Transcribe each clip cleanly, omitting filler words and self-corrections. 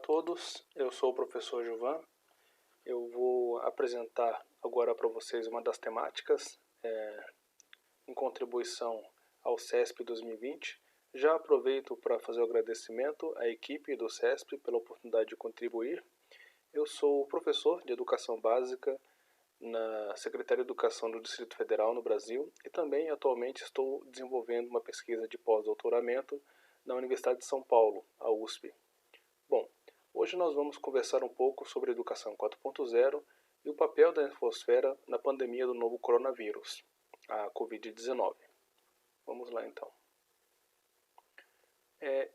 todos, eu sou o professor Gilvan. Eu vou apresentar agora para vocês uma das temáticas em contribuição ao CESP 2020. Já aproveito para fazer o agradecimento à equipe do CESP pela oportunidade de contribuir. Eu sou professor de Educação Básica na Secretaria de Educação do Distrito Federal no Brasil e também atualmente estou desenvolvendo uma pesquisa de pós-doutoramento na Universidade de São Paulo, a USP. Bom, hoje nós vamos conversar um pouco sobre Educação 4.0 e o papel da infosfera na pandemia do novo coronavírus, a Covid-19. Vamos lá então.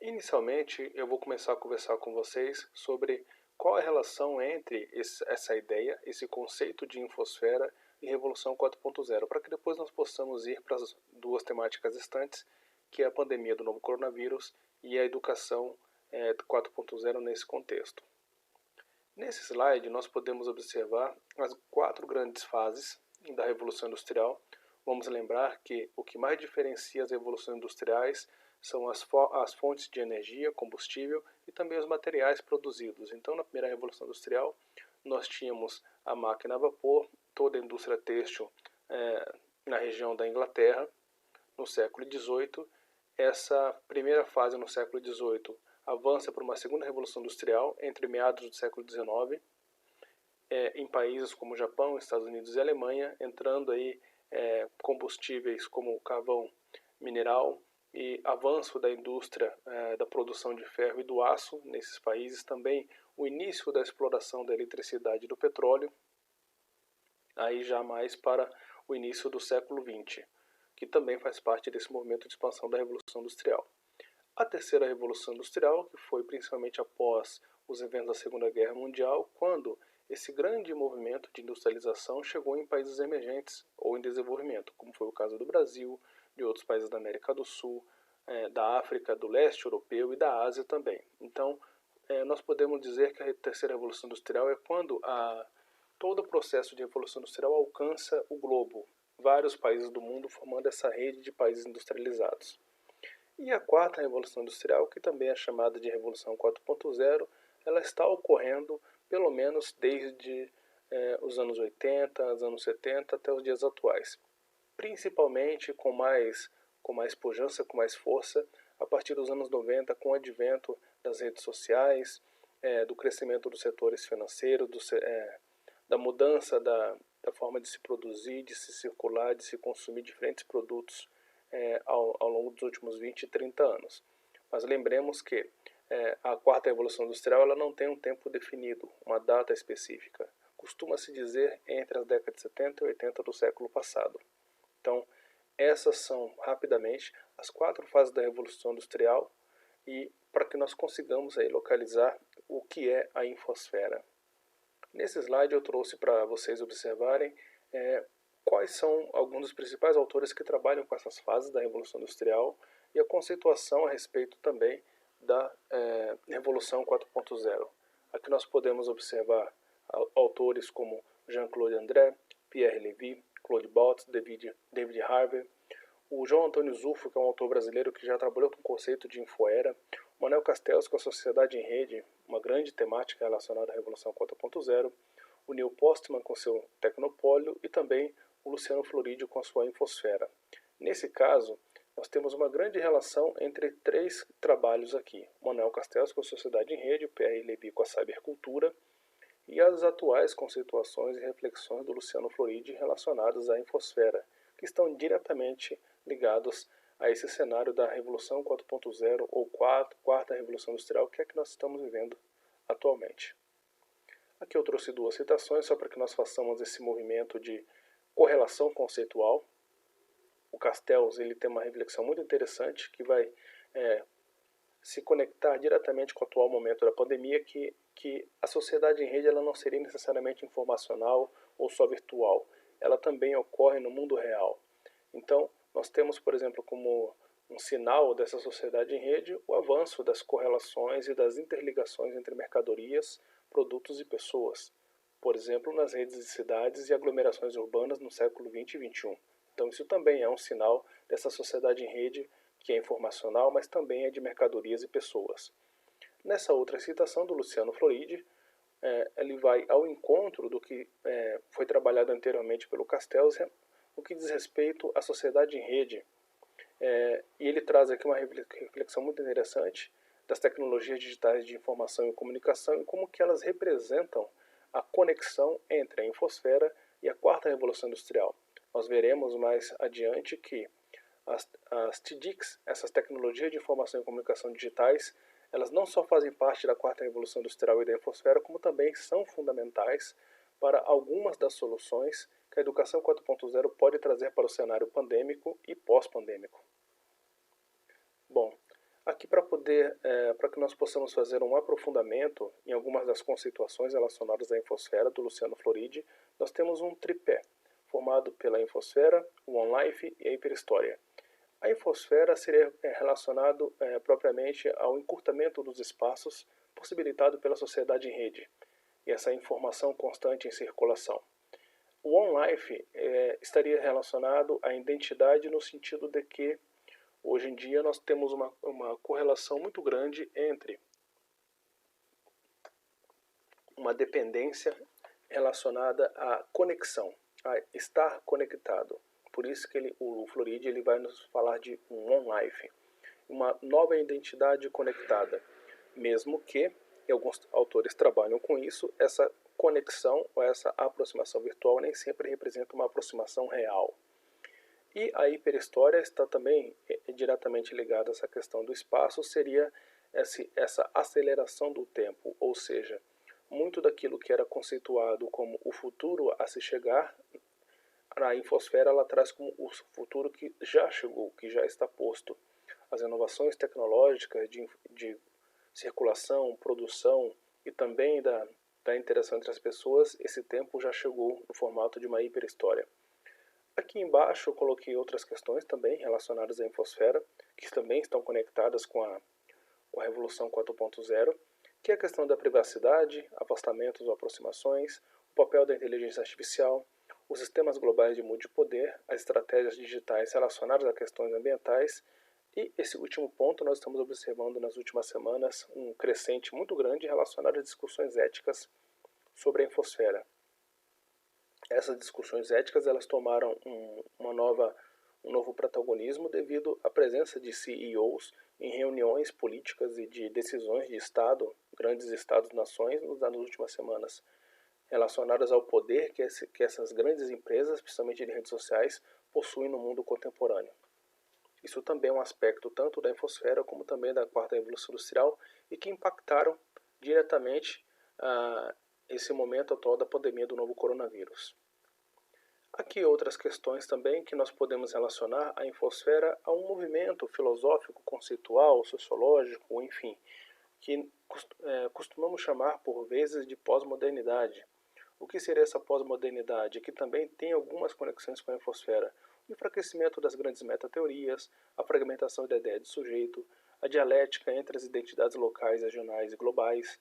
Inicialmente eu vou começar a conversar com vocês sobre qual é a relação entre essa ideia, esse conceito de infosfera e Revolução 4.0, para que depois nós possamos ir para as duas temáticas restantes, que é a pandemia do novo coronavírus e a educação 4.0 nesse contexto. Nesse slide nós podemos observar as 4 grandes fases da Revolução Industrial. Vamos lembrar que o que mais diferencia as revoluções industriais são as fontes de energia, combustível e também os materiais produzidos. Então, na primeira Revolução Industrial, nós tínhamos a máquina a vapor, toda a indústria têxtil na região da Inglaterra. No século XVIII, essa primeira fase no século XVIII avança para uma segunda Revolução Industrial entre meados do século XIX, em países como Japão, Estados Unidos e Alemanha, entrando aí combustíveis como carvão mineral e avanço da indústria da produção de ferro e do aço nesses países, também o início da exploração da eletricidade e do petróleo, aí já mais para o início do século XX, que também faz parte desse movimento de expansão da Revolução Industrial. A terceira Revolução Industrial, que foi principalmente após os eventos da Segunda Guerra Mundial, quando esse grande movimento de industrialização chegou em países emergentes ou em desenvolvimento, como foi o caso do Brasil, de outros países da América do Sul, da África, do leste europeu e da Ásia também. Então, nós podemos dizer que a terceira Revolução Industrial é quando todo o processo de Revolução Industrial alcança o globo, vários países do mundo formando essa rede de países industrializados. E a quarta Revolução Industrial, que também é chamada de Revolução 4.0, ela está ocorrendo pelo menos desde os anos 80, os anos 70 até os dias atuais. Principalmente com mais pujança, com mais força, a partir dos anos 90, com o advento das redes sociais, do crescimento dos setores financeiros, da mudança da forma de se produzir, de se circular, de se consumir diferentes produtos ao longo dos últimos 20 e 30 anos. Mas lembremos que a quarta Revolução Industrial ela não tem um tempo definido, uma data específica. Costuma-se dizer entre as décadas de 70 e 80 do século passado. Então, essas são, rapidamente, as 4 fases da Revolução Industrial e para que nós consigamos aí localizar o que é a infosfera. Nesse slide eu trouxe para vocês observarem quais são alguns dos principais autores que trabalham com essas fases da Revolução Industrial e a conceituação a respeito também da Revolução 4.0. Aqui nós podemos observar autores como Jean-Claude André, Pierre Levy, Claude Baltz, David Harvey, o João Antônio Zufo, que é um autor brasileiro que já trabalhou com o conceito de infoera, o Manuel Castells com a Sociedade em Rede, uma grande temática relacionada à Revolução 4.0, o Neil Postman com seu Tecnopólio e também o Luciano Floridio com a sua Infosfera. Nesse caso, nós temos uma grande relação entre 3 trabalhos aqui. O Manuel Castells com a Sociedade em Rede, o Pierre Levy com a Cybercultura e as atuais conceituações e reflexões do Luciano Floridio relacionadas à Infosfera, que estão diretamente ligados a esse cenário da Revolução 4.0 ou quarta Revolução Industrial, que é a que nós estamos vivendo atualmente. Aqui eu trouxe 2 citações só para que nós façamos esse movimento de correlação conceitual. O Castells ele tem uma reflexão muito interessante que vai se conectar diretamente com o atual momento da pandemia, que a sociedade em rede ela não seria necessariamente informacional ou só virtual. Ela também ocorre no mundo real. Então, nós temos, por exemplo, como um sinal dessa sociedade em rede o avanço das correlações e das interligações entre mercadorias, produtos e pessoas. Por exemplo, nas redes de cidades e aglomerações urbanas no século XX e XXI. Então, isso também é um sinal dessa sociedade em rede que é informacional, mas também é de mercadorias e pessoas. Nessa outra citação do Luciano Floridi, ele vai ao encontro do que foi trabalhado anteriormente pelo Castells, o que diz respeito à sociedade em rede. E ele traz aqui uma reflexão muito interessante das tecnologias digitais de informação e comunicação e como que elas representam a conexão entre a infosfera e a quarta revolução industrial. Nós veremos mais adiante que as TDICs, essas tecnologias de informação e comunicação digitais, elas não só fazem parte da quarta revolução industrial e da infosfera, como também são fundamentais para algumas das soluções que a educação 4.0 pode trazer para o cenário pandêmico e pós-pandêmico. Bom, aqui para que nós possamos fazer um aprofundamento em algumas das conceituações relacionadas à infosfera do Luciano Floridi, nós temos um tripé formado pela infosfera, o OnLife e a hiperhistória. A infosfera seria relacionado propriamente ao encurtamento dos espaços possibilitado pela sociedade em rede e essa informação constante em circulação. O OnLife estaria relacionado à identidade no sentido de que hoje em dia nós temos uma correlação muito grande entre uma dependência relacionada à conexão, a estar conectado. Por isso que o Floridi vai nos falar de um OnLife, uma nova identidade conectada, mesmo que, e alguns autores trabalham com isso, essa conexão ou essa aproximação virtual nem sempre representa uma aproximação real. E a hiperhistória está também diretamente ligada a essa questão do espaço, seria essa aceleração do tempo, ou seja, muito daquilo que era conceituado como o futuro a se chegar, a infosfera ela traz como o futuro que já chegou, que já está posto. As inovações tecnológicas de circulação, produção e também da interação entre as pessoas, esse tempo já chegou no formato de uma hiperhistória. Aqui embaixo eu coloquei outras questões também relacionadas à infosfera, que também estão conectadas com a Revolução 4.0, que é a questão da privacidade, afastamentos ou aproximações, o papel da inteligência artificial, os sistemas globais de multipoder, as estratégias digitais relacionadas a questões ambientais e esse último ponto nós estamos observando nas últimas semanas um crescente muito grande relacionado a discussões éticas sobre a infosfera. Essas discussões éticas elas tomaram um novo protagonismo devido à presença de CEOs em reuniões políticas e de decisões de Estado, grandes Estados-nações, nas últimas semanas, relacionadas ao poder que essas grandes empresas, principalmente de redes sociais, possuem no mundo contemporâneo. Isso também é um aspecto tanto da infosfera como também da quarta revolução industrial e que impactaram diretamente esse momento atual da pandemia do novo coronavírus. Aqui outras questões também que nós podemos relacionar a infosfera a um movimento filosófico, conceitual, sociológico, enfim, que costumamos chamar por vezes de pós-modernidade. O que seria essa pós-modernidade? Que também tem algumas conexões com a infosfera. O enfraquecimento das grandes metateorias, a fragmentação da ideia de sujeito, a dialética entre as identidades locais, regionais e globais,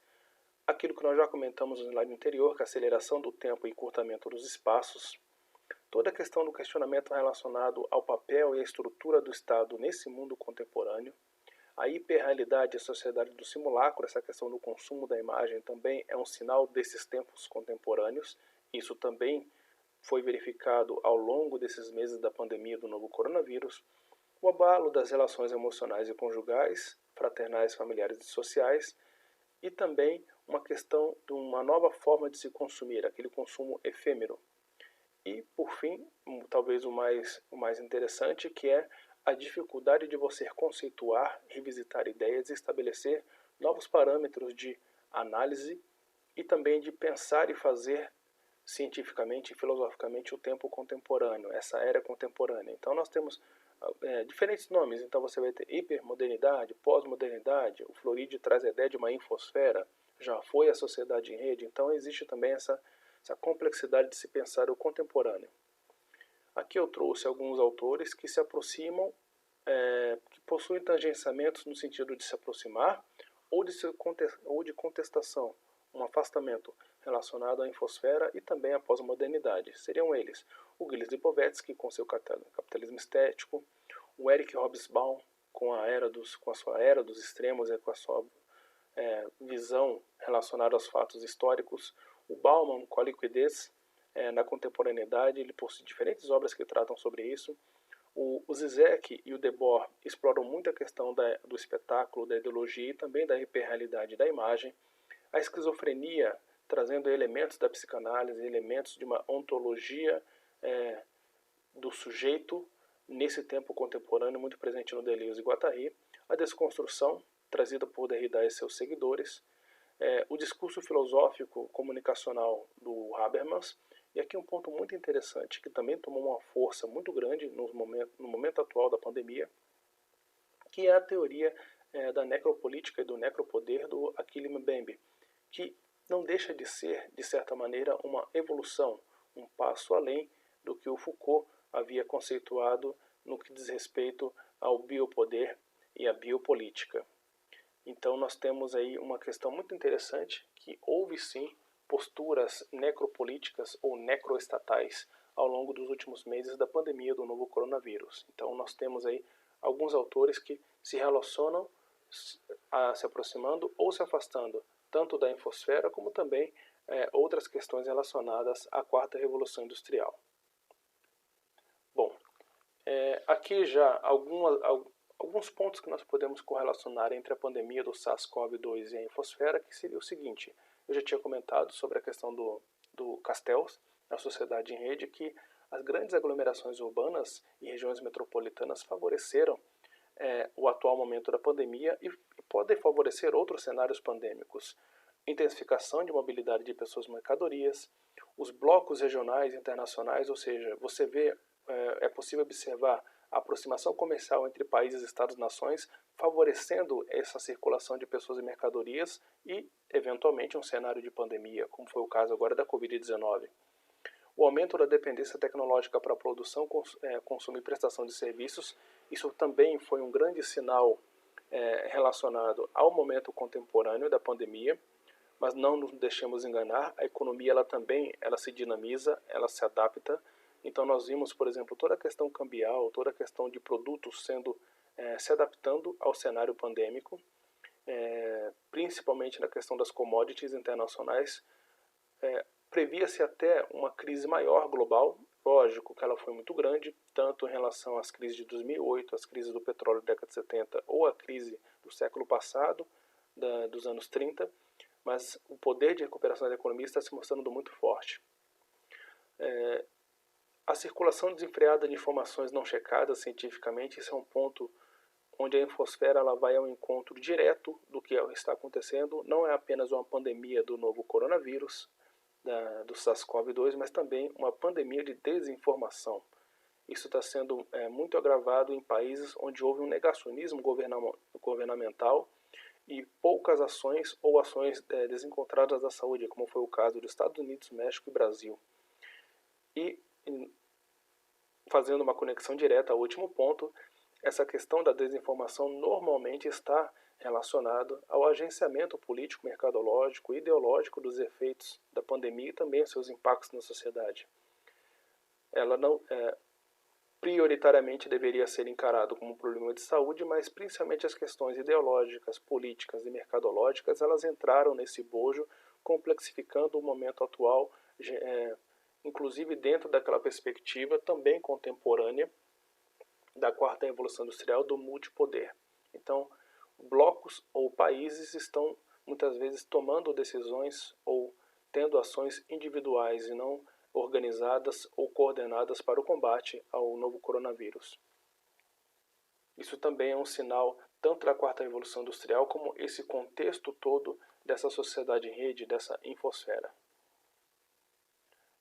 aquilo que nós já comentamos no slide anterior, que é a aceleração do tempo e encurtamento dos espaços, toda a questão do questionamento relacionado ao papel e à estrutura do Estado nesse mundo contemporâneo, a hiperrealidade e a sociedade do simulacro, essa questão do consumo da imagem também é um sinal desses tempos contemporâneos. Isso também foi verificado ao longo desses meses da pandemia do novo coronavírus. O abalo das relações emocionais e conjugais, fraternais, familiares e sociais. E também uma questão de uma nova forma de se consumir, aquele consumo efêmero. E, por fim, talvez o mais interessante, que é a dificuldade de você conceituar, revisitar ideias e estabelecer novos parâmetros de análise e também de pensar e fazer cientificamente e filosoficamente o tempo contemporâneo, essa era contemporânea. Então nós temos diferentes nomes, então você vai ter hipermodernidade, pós-modernidade, o Floridi traz a ideia de uma infosfera, já foi a sociedade em rede, então existe também essa complexidade de se pensar o contemporâneo. Aqui eu trouxe alguns autores que se aproximam, que possuem tangenciamentos no sentido de se aproximar ou de contestação, um afastamento relacionado à infosfera e também à pós-modernidade. Seriam eles o Gilles Lipovetsky com seu capitalismo estético, o Eric Hobsbawm com a sua era dos extremos e com a sua visão relacionada aos fatos históricos. O Bauman, com a liquidez na contemporaneidade, ele possui diferentes obras que tratam sobre isso. O Zizek e o Debord exploram muito a questão do espetáculo, da ideologia e também da hiperrealidade da imagem. A esquizofrenia, trazendo elementos da psicanálise, elementos de uma ontologia do sujeito nesse tempo contemporâneo, muito presente no Deleuze e Guattari. A desconstrução, trazida por Derrida e seus seguidores. O discurso filosófico comunicacional do Habermas. E aqui um ponto muito interessante, que também tomou uma força muito grande no momento atual da pandemia, que é a teoria da necropolítica e do necropoder do Achille Mbembe, que não deixa de ser, de certa maneira, uma evolução, um passo além do que o Foucault havia conceituado no que diz respeito ao biopoder e à biopolítica. Então nós temos aí uma questão muito interessante, que houve sim posturas necropolíticas ou necroestatais ao longo dos últimos meses da pandemia do novo coronavírus. Então nós temos aí alguns autores que se relacionam se aproximando ou se afastando tanto da infosfera como também outras questões relacionadas à quarta revolução industrial. Bom, aqui já alguns pontos que nós podemos correlacionar entre a pandemia do SARS-CoV-2 e a infosfera, que seria o seguinte: eu já tinha comentado sobre a questão do Castells, na sociedade em rede, que as grandes aglomerações urbanas e regiões metropolitanas favoreceram o atual momento da pandemia e podem favorecer outros cenários pandêmicos. Intensificação de mobilidade de pessoas e mercadorias, os blocos regionais e internacionais, ou seja, você vê, é possível observar a aproximação comercial entre países, estados e nações, favorecendo essa circulação de pessoas e mercadorias e, eventualmente, um cenário de pandemia, como foi o caso agora da Covid-19. O aumento da dependência tecnológica para a produção, consumo e prestação de serviços, isso também foi um grande sinal relacionado ao momento contemporâneo da pandemia, mas não nos deixemos enganar, a economia ela se dinamiza, ela se adapta. Então nós vimos, por exemplo, toda a questão cambial, toda a questão de produtos se adaptando ao cenário pandêmico, principalmente na questão das commodities internacionais. Previa-se até uma crise maior global, lógico que ela foi muito grande, tanto em relação às crises de 2008, às crises do petróleo da década de 70 ou a crise do século passado, dos anos 30, mas o poder de recuperação da economia está se mostrando muito forte. A circulação desenfreada de informações não checadas cientificamente, isso é um ponto onde a infosfera ela vai ao encontro direto do que está acontecendo. Não é apenas uma pandemia do novo coronavírus, do SARS-CoV-2, mas também uma pandemia de desinformação. Isso está sendo muito agravado em países onde houve um negacionismo governamental e poucas ações ou ações desencontradas da saúde, como foi o caso dos Estados Unidos, México e Brasil. E, fazendo uma conexão direta ao último ponto, essa questão da desinformação normalmente está relacionado ao agenciamento político, mercadológico e ideológico dos efeitos da pandemia e também seus impactos na sociedade. Ela não prioritariamente deveria ser encarado como um problema de saúde, mas principalmente as questões ideológicas, políticas e mercadológicas, elas entraram nesse bojo, complexificando o momento atual, inclusive dentro daquela perspectiva também contemporânea da quarta revolução industrial do multipoder. Então, blocos ou países estão muitas vezes tomando decisões ou tendo ações individuais e não organizadas ou coordenadas para o combate ao novo coronavírus. Isso também é um sinal tanto da quarta revolução industrial como esse contexto todo dessa sociedade em rede, dessa infosfera.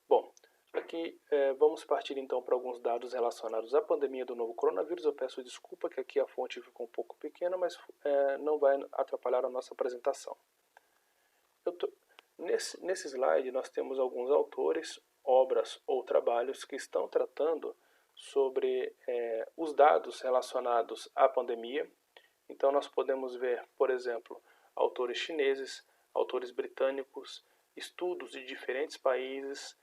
Bom, aqui vamos partir então para alguns dados relacionados à pandemia do novo coronavírus. Eu peço desculpa que aqui a fonte ficou um pouco pequena, mas não vai atrapalhar a nossa apresentação. Nesse slide nós temos alguns autores, obras ou trabalhos que estão tratando sobre os dados relacionados à pandemia. Então nós podemos ver, por exemplo, autores chineses, autores britânicos, estudos de diferentes países,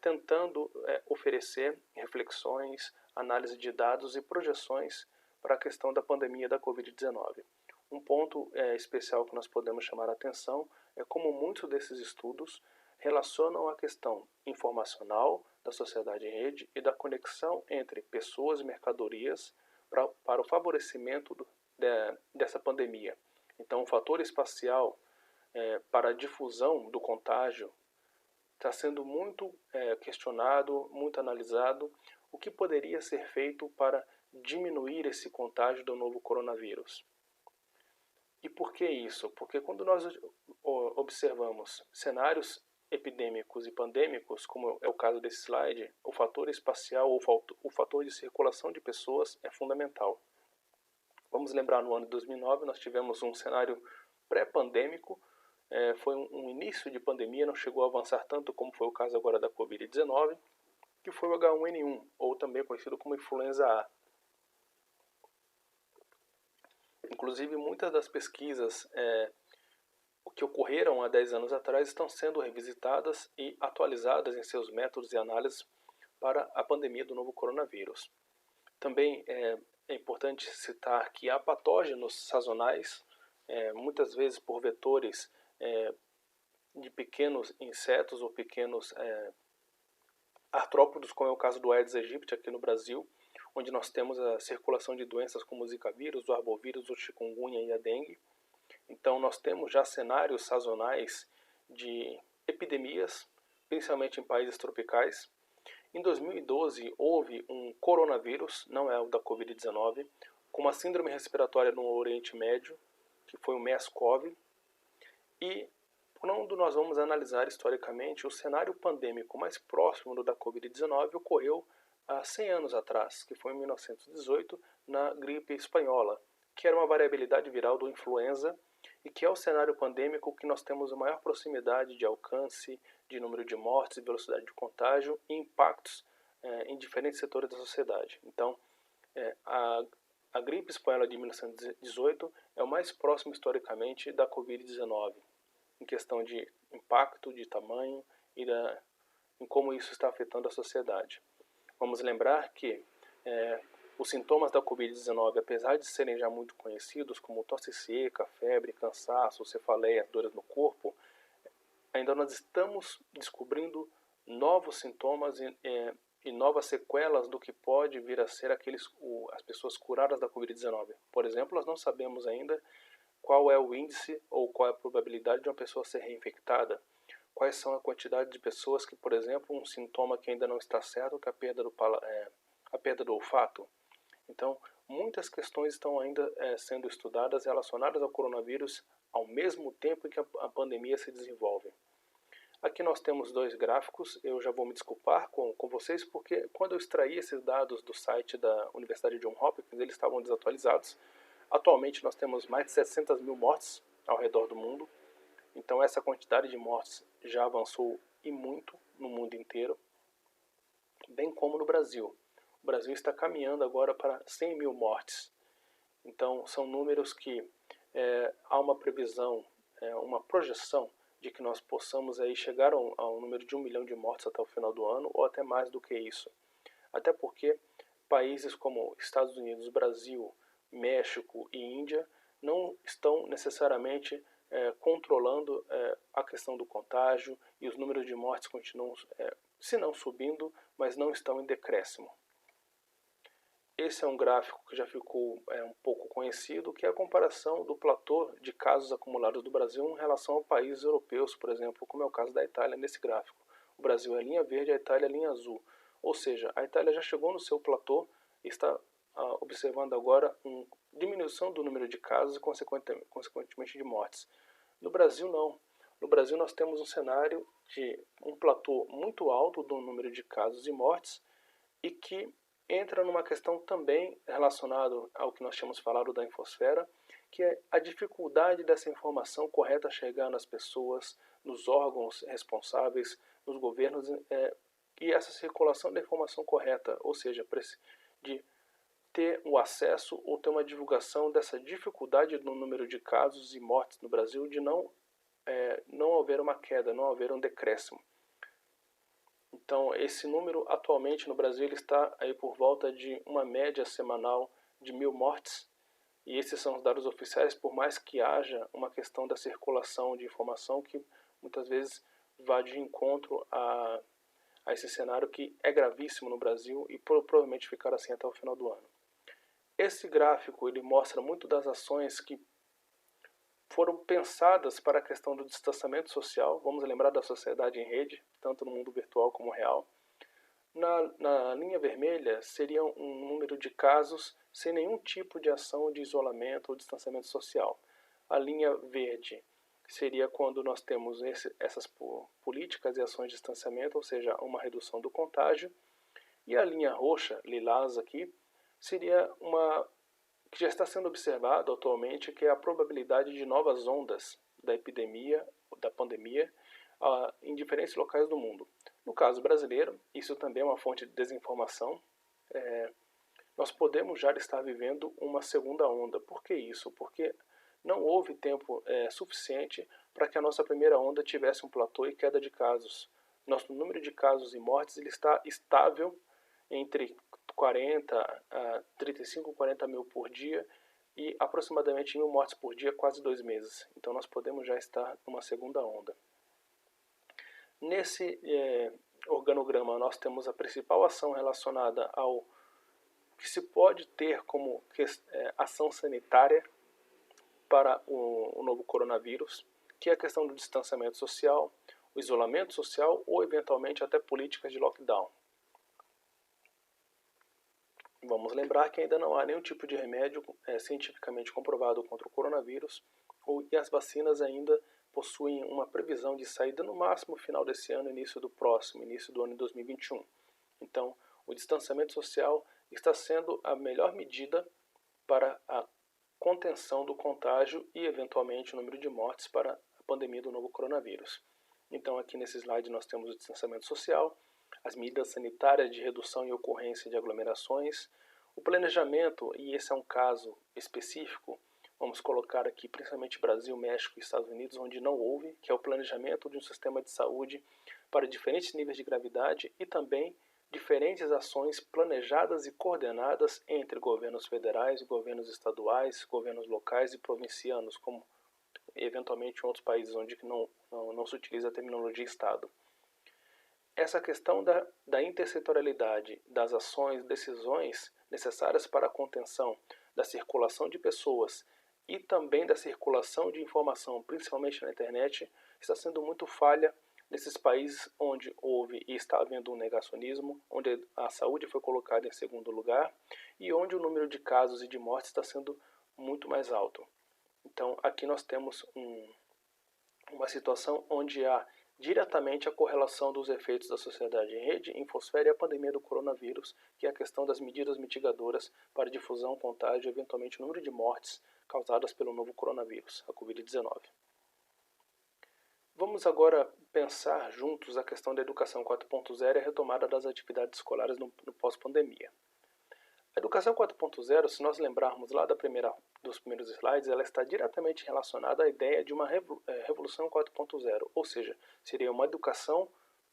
tentando oferecer reflexões, análise de dados e projeções para a questão da pandemia da Covid-19. Um ponto especial que nós podemos chamar a atenção é como muitos desses estudos relacionam a questão informacional da sociedade em rede e da conexão entre pessoas e mercadorias para o favorecimento dessa pandemia. Então, o fator espacial para a difusão do contágio está sendo muito questionado, muito analisado. O que poderia ser feito para diminuir esse contágio do novo coronavírus? E por que isso? Porque quando nós observamos cenários epidêmicos e pandêmicos, como é o caso desse slide, o fator espacial ou o fator de circulação de pessoas é fundamental. Vamos lembrar, no ano de 2009 nós tivemos um cenário pré-pandêmico, foi um início de pandemia, não chegou a avançar tanto como foi o caso agora da Covid-19, que foi o H1N1, ou também conhecido como influenza A. Inclusive, muitas das pesquisas que ocorreram há 10 anos atrás estão sendo revisitadas e atualizadas em seus métodos e análises para a pandemia do novo coronavírus. Também é importante citar que há patógenos sazonais, muitas vezes por vetores de pequenos insetos ou pequenos artrópodos, como é o caso do Aedes aegypti aqui no Brasil, onde nós temos a circulação de doenças como o Zika vírus, o arbovírus, o chikungunya e a dengue. Então nós temos já cenários sazonais de epidemias, principalmente em países tropicais. Em 2012 houve um coronavírus, não é o da Covid-19, com uma síndrome respiratória no Oriente Médio, que foi o MERS-CoV. E quando nós vamos analisar historicamente, o cenário pandêmico mais próximo do da Covid-19 ocorreu há 100 anos atrás, que foi em 1918, na gripe espanhola, que era uma variabilidade viral do influenza e que é o cenário pandêmico que nós temos a maior proximidade de alcance, de número de mortes, velocidade de contágio e impactos em diferentes setores da sociedade. Então, a gripe espanhola de 1918 é o mais próximo historicamente da Covid-19, em questão de impacto, de tamanho e em como isso está afetando a sociedade. Vamos lembrar que os sintomas da Covid-19, apesar de serem já muito conhecidos, como tosse seca, febre, cansaço, cefaleia, dores no corpo, ainda nós estamos descobrindo novos sintomas e novas sequelas do que pode vir a ser as pessoas curadas da Covid-19. Por exemplo, nós não sabemos ainda qual é o índice ou qual é a probabilidade de uma pessoa ser reinfectada. Quais são a quantidade de pessoas que, por exemplo, um sintoma que ainda não está certo, que é a perda do olfato. Então, muitas questões estão ainda sendo estudadas relacionadas ao coronavírus ao mesmo tempo que a pandemia se desenvolve. Aqui nós temos dois gráficos, eu já vou me desculpar com vocês, porque quando eu extraí esses dados do site da Universidade Johns Hopkins, eles estavam desatualizados. Atualmente nós temos mais de 700 mil mortes ao redor do mundo, então essa quantidade de mortes já avançou e muito no mundo inteiro, bem como no Brasil. O Brasil está caminhando agora para 100 mil mortes. Então, são números que há uma previsão, uma projeção de que nós possamos aí chegar a um número de 1 milhão de mortes até o final do ano, ou até mais do que isso. Até porque países como Estados Unidos, Brasil, México e Índia não estão necessariamente controlando a questão do contágio e os números de mortes continuam, se não subindo, mas não estão em decréscimo. Esse é um gráfico que já ficou um pouco conhecido, que é a comparação do platô de casos acumulados do Brasil em relação a países europeus, por exemplo, como é o caso da Itália nesse gráfico. O Brasil é linha verde, a Itália é linha azul. Ou seja, a Itália já chegou no seu platô e está observando agora uma diminuição do número de casos e, consequentemente, de mortes. No Brasil, não. No Brasil, nós temos um cenário de um platô muito alto do número de casos e mortes e que entra numa questão também relacionada ao que nós tínhamos falado da infosfera, que é a dificuldade dessa informação correta chegar nas pessoas, nos órgãos responsáveis, nos governos, e essa circulação da informação correta, ou seja, de ter o acesso ou ter uma divulgação dessa dificuldade no número de casos e mortes no Brasil, de não haver uma queda, não haver um decréscimo. Então, esse número atualmente no Brasil ele está aí por volta de uma média semanal de 1.000 mortes E esses são os dados oficiais, por mais que haja uma questão da circulação de informação que muitas vezes vá de encontro a esse cenário que é gravíssimo no Brasil e provavelmente ficará assim até o final do ano. Esse gráfico ele mostra muito das ações que foram pensadas para a questão do distanciamento social. Vamos lembrar da sociedade em rede, tanto no mundo virtual como real. Na linha vermelha seria um número de casos sem nenhum tipo de ação de isolamento ou distanciamento social. A linha verde seria quando nós temos essas políticas e ações de distanciamento, ou seja, uma redução do contágio. E a linha roxa, lilás aqui, seria uma que já está sendo observado atualmente, que é a probabilidade de novas ondas da epidemia, da pandemia, em diferentes locais do mundo. No caso brasileiro, isso também é uma fonte de desinformação. Nós podemos já estar vivendo uma segunda onda. Por que isso? Porque não houve tempo suficiente para que a nossa primeira onda tivesse um platô e queda de casos. Nosso número de casos e mortes ele está estável entre 35, 40 mil por dia e aproximadamente 1.000 mortes por dia, quase 2 meses. Então nós podemos já estar numa segunda onda. Nesse organograma nós temos a principal ação relacionada ao que se pode ter como ação sanitária para o novo coronavírus, que é a questão do distanciamento social, o isolamento social ou eventualmente até políticas de lockdown. Vamos lembrar que ainda não há nenhum tipo de remédio cientificamente comprovado contra o coronavírus e as vacinas ainda possuem uma previsão de saída no máximo final desse ano, início do próximo, início do ano de 2021. Então, o distanciamento social está sendo a melhor medida para a contenção do contágio e, eventualmente, o número de mortes para a pandemia do novo coronavírus. Então, aqui nesse slide nós temos o distanciamento social, as medidas sanitárias de redução e ocorrência de aglomerações, o planejamento, e esse é um caso específico, vamos colocar aqui principalmente Brasil, México e Estados Unidos, onde não houve, que é o planejamento de um sistema de saúde para diferentes níveis de gravidade e também diferentes ações planejadas e coordenadas entre governos federais, governos estaduais, governos locais e provincianos, como eventualmente em outros países onde não se utiliza a terminologia Estado. Essa questão da intersetorialidade das ações, decisões necessárias para a contenção da circulação de pessoas e também da circulação de informação, principalmente na internet, está sendo muito falha nesses países onde houve e está havendo um negacionismo, onde a saúde foi colocada em segundo lugar e onde o número de casos e de mortes está sendo muito mais alto. Então, aqui nós temos uma situação onde há diretamente a correlação dos efeitos da sociedade em rede, infosfera e a pandemia do coronavírus, que é a questão das medidas mitigadoras para difusão, contágio e eventualmente o número de mortes causadas pelo novo coronavírus, a Covid-19. Vamos agora pensar juntos a questão da educação 4.0 e a retomada das atividades escolares no pós-pandemia. A educação 4.0, se nós lembrarmos lá dos primeiros slides, ela está diretamente relacionada à ideia de uma revolução 4.0, ou seja, seria uma educação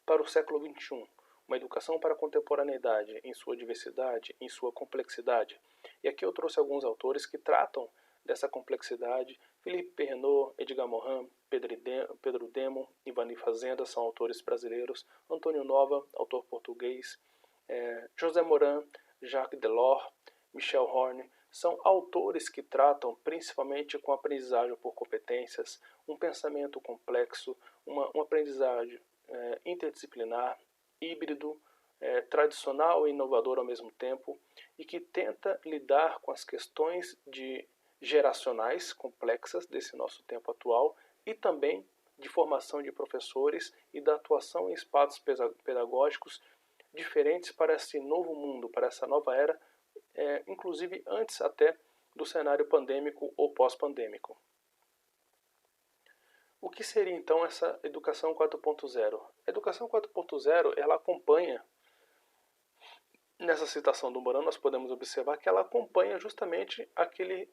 para o século XXI, uma educação para a contemporaneidade, em sua diversidade, em sua complexidade. E aqui eu trouxe alguns autores que tratam dessa complexidade. Philippe Perrenot, Edgar Morin, Pedro Demo, Ivani Fazenda são autores brasileiros, Antônio Nova, autor português, José Morin, Jacques Delors, Michel Horn, são autores que tratam principalmente com aprendizagem por competências, um pensamento complexo, uma aprendizagem interdisciplinar, híbrido, tradicional e inovador ao mesmo tempo, e que tenta lidar com as questões geracionais complexas desse nosso tempo atual e também de formação de professores e da atuação em espaços pedagógicos diferentes para esse novo mundo, para essa nova era, inclusive antes até do cenário pandêmico ou pós-pandêmico. O que seria então essa educação 4.0? A educação 4.0 ela acompanha, nessa citação do Morin nós podemos observar que ela acompanha justamente aquele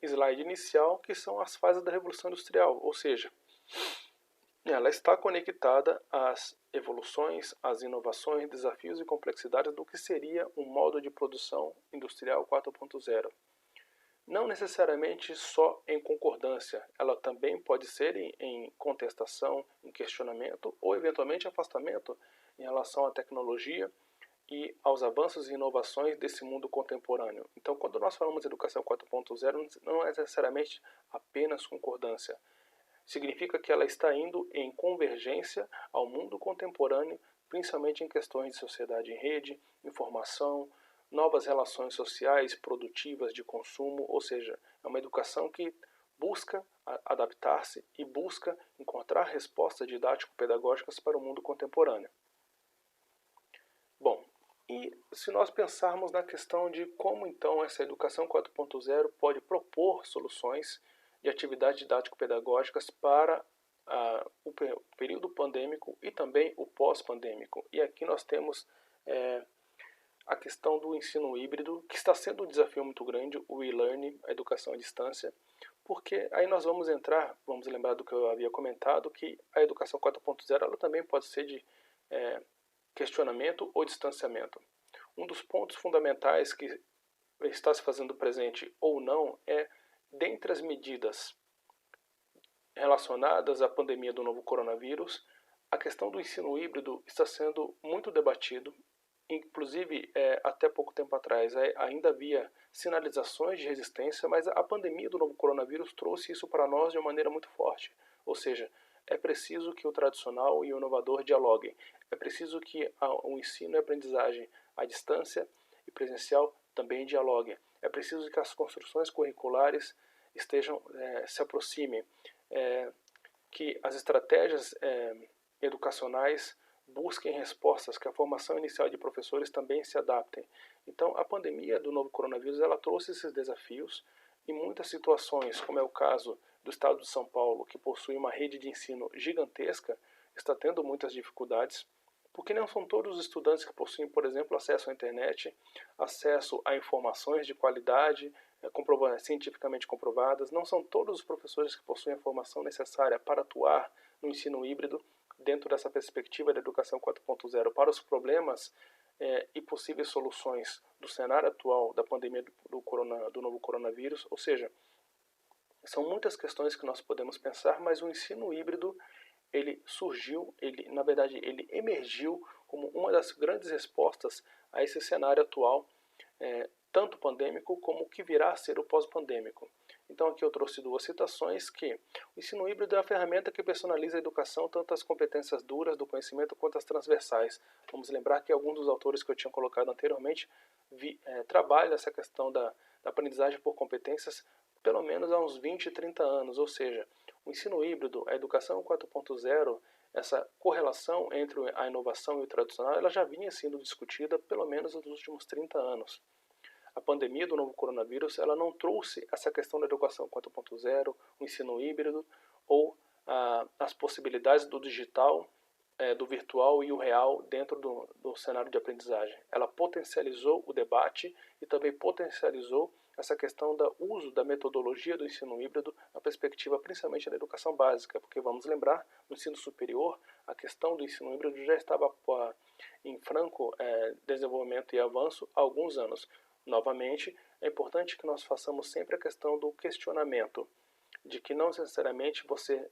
slide inicial que são as fases da Revolução Industrial, ou seja, ela está conectada às evoluções, às inovações, desafios e complexidades do que seria um modo de produção industrial 4.0. não necessariamente só em concordância, ela também pode ser em contestação, em questionamento ou eventualmente afastamento em relação à tecnologia e aos avanços e inovações desse mundo contemporâneo. Então, quando nós falamos de educação 4.0, não é necessariamente apenas concordância. Significa que ela está indo em convergência ao mundo contemporâneo, principalmente em questões de sociedade em rede, informação, novas relações sociais, produtivas, de consumo, ou seja, é uma educação que busca adaptar-se e busca encontrar respostas didático-pedagógicas para o mundo contemporâneo. Bom, e se nós pensarmos na questão de como então essa educação 4.0 pode propor soluções de atividades didático-pedagógicas para o período pandêmico e também o pós-pandêmico. E aqui nós temos a questão do ensino híbrido, que está sendo um desafio muito grande, o e-learning, a educação à distância, porque aí nós vamos lembrar do que eu havia comentado, que a educação 4.0 ela também pode ser de questionamento ou distanciamento. Um dos pontos fundamentais que está se fazendo presente ou não é, dentre as medidas relacionadas à pandemia do novo coronavírus, a questão do ensino híbrido está sendo muito debatido. Inclusive, até pouco tempo atrás, ainda havia sinalizações de resistência, mas a pandemia do novo coronavírus trouxe isso para nós de uma maneira muito forte. Ou seja, é preciso que o tradicional e o inovador dialoguem. É preciso que o ensino e a aprendizagem à distância e presencial também dialoguem. É preciso que as construções curriculares se aproximem, que as estratégias educacionais busquem respostas, que a formação inicial de professores também se adaptem. Então, a pandemia do novo coronavírus ela trouxe esses desafios e muitas situações, como é o caso do estado de São Paulo, que possui uma rede de ensino gigantesca, está tendo muitas dificuldades, porque não são todos os estudantes que possuem, por exemplo, acesso à internet, acesso a informações de qualidade, cientificamente comprovadas, não são todos os professores que possuem a formação necessária para atuar no ensino híbrido, dentro dessa perspectiva da educação 4.0 para os problemas e possíveis soluções do cenário atual da pandemia do novo coronavírus, ou seja, são muitas questões que nós podemos pensar, mas o ensino híbrido ele surgiu, na verdade ele emergiu como uma das grandes respostas a esse cenário atual, tanto pandêmico como o que virá a ser o pós-pandêmico. Então aqui eu trouxe duas citações que o ensino híbrido é a ferramenta que personaliza a educação, tanto as competências duras do conhecimento quanto as transversais. Vamos lembrar que alguns dos autores que eu tinha colocado anteriormente trabalham essa questão da aprendizagem por competências pelo menos há uns 20, 30 anos, ou seja, o ensino híbrido, a educação 4.0, essa correlação entre a inovação e o tradicional, ela já vinha sendo discutida pelo menos nos últimos 30 anos. A pandemia do novo coronavírus ela não trouxe essa questão da educação 4.0, o ensino híbrido ou as possibilidades do digital, do virtual e o real dentro do cenário de aprendizagem. Ela potencializou o debate e também potencializou essa questão do uso da metodologia do ensino híbrido na perspectiva principalmente da educação básica, porque vamos lembrar, no ensino superior, a questão do ensino híbrido já estava em franco desenvolvimento e avanço há alguns anos. Novamente, é importante que nós façamos sempre a questão do questionamento, de que não necessariamente você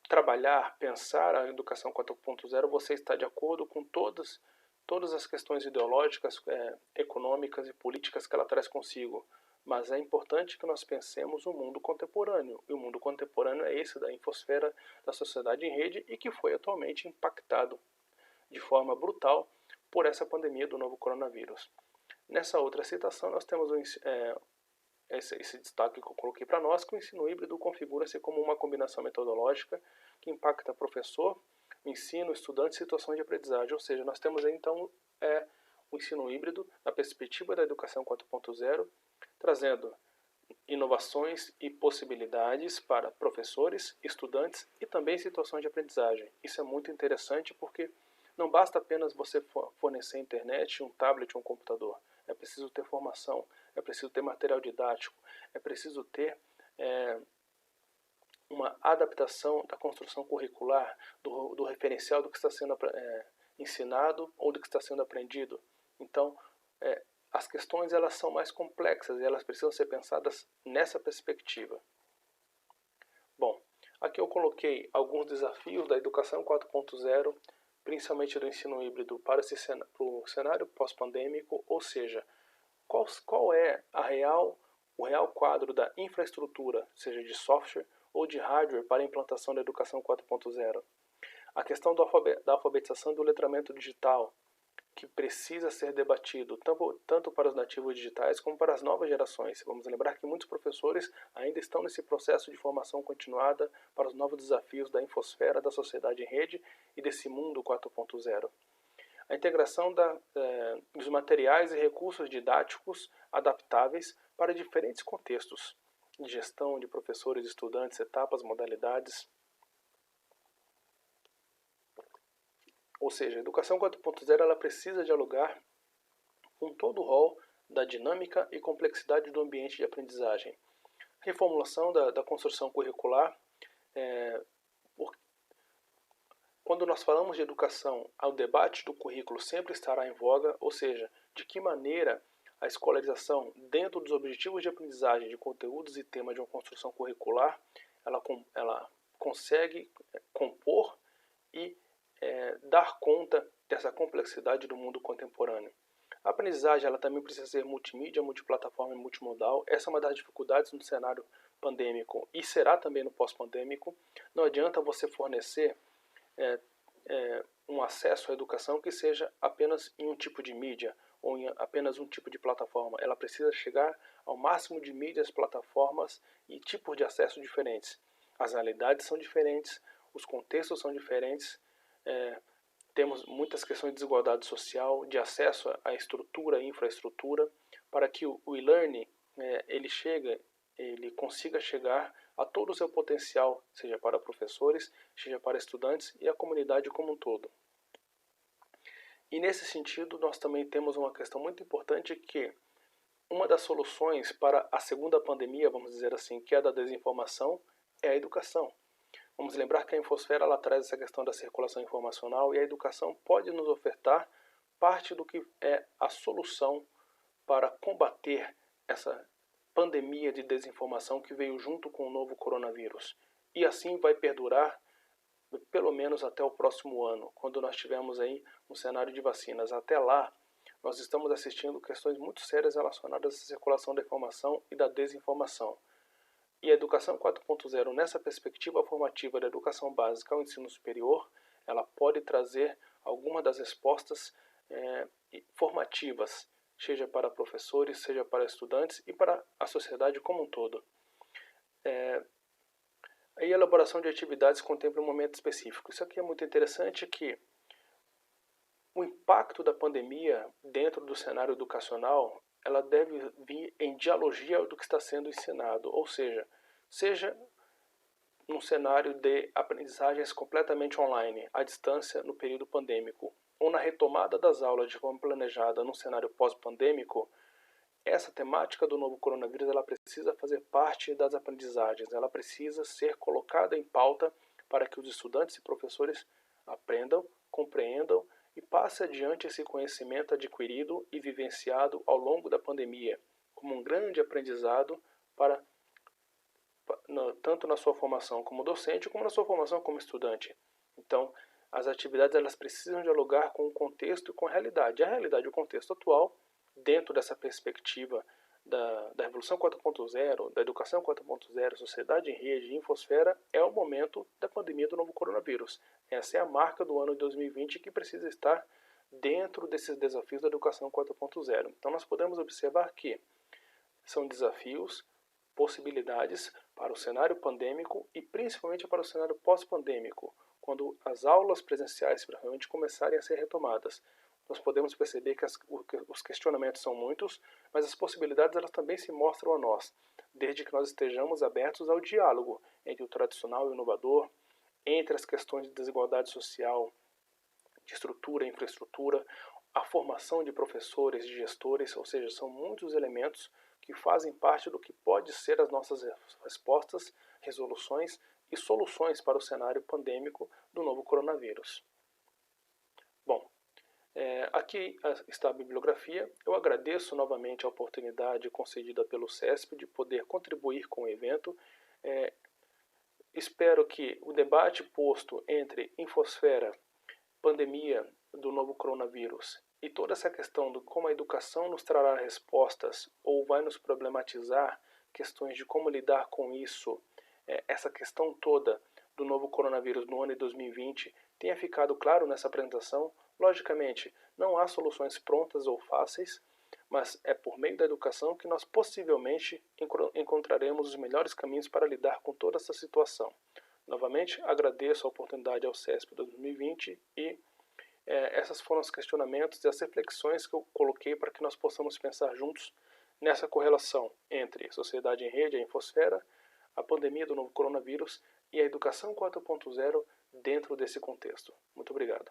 trabalhar, pensar a educação 4.0, você está de acordo com todas as questões ideológicas, econômicas e políticas que ela traz consigo. Mas é importante que nós pensemos o mundo contemporâneo. E o mundo contemporâneo é esse da infosfera da sociedade em rede e que foi atualmente impactado de forma brutal por essa pandemia do novo coronavírus. Nessa outra citação, nós temos esse destaque que eu coloquei para nós, que o ensino híbrido configura-se como uma combinação metodológica que impacta professor, ensino, estudante e situações de aprendizagem. Ou seja, nós temos aí, então o ensino híbrido na perspectiva da educação 4.0, trazendo inovações e possibilidades para professores, estudantes e também situações de aprendizagem. Isso é muito interessante porque não basta apenas você fornecer internet, um tablet ou um computador. É preciso ter formação, é preciso ter material didático, é preciso ter uma adaptação da construção curricular, do referencial do que está sendo ensinado ou do que está sendo aprendido. Então, as questões elas são mais complexas e elas precisam ser pensadas nessa perspectiva. Bom, aqui eu coloquei alguns desafios da educação 4.0, principalmente do ensino híbrido para o cenário pós-pandêmico, ou seja, qual é o real quadro da infraestrutura, seja de software ou de hardware, para a implantação da educação 4.0. A questão da alfabetização e do letramento digital, que precisa ser debatido tanto para os nativos digitais como para as novas gerações. Vamos lembrar que muitos professores ainda estão nesse processo de formação continuada para os novos desafios da infosfera, da sociedade em rede e desse mundo 4.0. A integração dos materiais e recursos didáticos adaptáveis para diferentes contextos de gestão de professores, estudantes, etapas, modalidades. Ou seja, a educação 4.0 ela precisa dialogar com todo o rol da dinâmica e complexidade do ambiente de aprendizagem. Reformulação da construção curricular. Quando nós falamos de educação, o debate do currículo sempre estará em voga, ou seja, de que maneira a escolarização, dentro dos objetivos de aprendizagem de conteúdos e temas de uma construção curricular, ela consegue compor e dar conta dessa complexidade do mundo contemporâneo. A aprendizagem ela também precisa ser multimídia, multiplataforma e multimodal. Essa é uma das dificuldades no cenário pandêmico e será também no pós-pandêmico. Não adianta você fornecer um acesso à educação que seja apenas em um tipo de mídia ou em apenas um tipo de plataforma. Ela precisa chegar ao máximo de mídias, plataformas e tipos de acesso diferentes. As realidades são diferentes, os contextos são diferentes. Temos muitas questões de desigualdade social, de acesso à estrutura e infraestrutura, para que o e-learning ele consiga chegar a todo o seu potencial, seja para professores, seja para estudantes e a comunidade como um todo. E nesse sentido, nós também temos uma questão muito importante que uma das soluções para a segunda pandemia, vamos dizer assim, que é a da desinformação, é a educação. Vamos lembrar que a infosfera ela traz essa questão da circulação informacional e a educação pode nos ofertar parte do que é a solução para combater essa pandemia de desinformação que veio junto com o novo coronavírus. E assim vai perdurar pelo menos até o próximo ano, quando nós tivermos aí um cenário de vacinas. Até lá, nós estamos assistindo questões muito sérias relacionadas à circulação da informação e da desinformação. E a educação 4.0, nessa perspectiva formativa da educação básica ao ensino superior, ela pode trazer algumas das respostas formativas, seja para professores, seja para estudantes e para a sociedade como um todo. A elaboração de atividades contempla um momento específico. Isso aqui é muito interessante, que o impacto da pandemia dentro do cenário educacional ela deve vir em dialogia do que está sendo ensinado, ou seja num cenário de aprendizagens completamente online, à distância no período pandêmico, ou na retomada das aulas de forma planejada num cenário pós-pandêmico. Essa temática do novo coronavírus ela precisa fazer parte das aprendizagens, ela precisa ser colocada em pauta para que os estudantes e professores aprendam, compreendam e passe adiante esse conhecimento adquirido e vivenciado ao longo da pandemia, como um grande aprendizado tanto na sua formação como docente, como na sua formação como estudante. Então, as atividades elas precisam dialogar com o contexto e com a realidade. A realidade e o contexto atual, dentro dessa perspectiva da Revolução 4.0, da Educação 4.0, Sociedade em Rede e Infosfera, é o momento da pandemia do novo coronavírus. Essa é a marca do ano de 2020 que precisa estar dentro desses desafios da Educação 4.0. Então nós podemos observar que são desafios, possibilidades para o cenário pandêmico e principalmente para o cenário pós-pandêmico, quando as aulas presenciais provavelmente começarem a ser retomadas. Nós podemos perceber que os questionamentos são muitos, mas as possibilidades elas também se mostram a nós, desde que nós estejamos abertos ao diálogo entre o tradicional e o inovador, entre as questões de desigualdade social, de estrutura e infraestrutura, a formação de professores, de gestores, ou seja, são muitos elementos que fazem parte do que pode ser as nossas respostas, resoluções e soluções para o cenário pandêmico do novo coronavírus. Bom, Aqui está a bibliografia. Eu agradeço novamente a oportunidade concedida pelo CESP de poder contribuir com o evento. Espero que o debate posto entre infosfera, pandemia do novo coronavírus e toda essa questão de como a educação nos trará respostas ou vai nos problematizar questões de como lidar com isso, essa questão toda do novo coronavírus no ano de 2020 tenha ficado claro nessa apresentação. Logicamente, não há soluções prontas ou fáceis, mas é por meio da educação que nós possivelmente encontraremos os melhores caminhos para lidar com toda essa situação. Novamente, agradeço a oportunidade ao CESP 2020 e esses foram os questionamentos e as reflexões que eu coloquei para que nós possamos pensar juntos nessa correlação entre sociedade em rede, a infosfera, a pandemia do novo coronavírus e a educação 4.0 dentro desse contexto. Muito obrigado.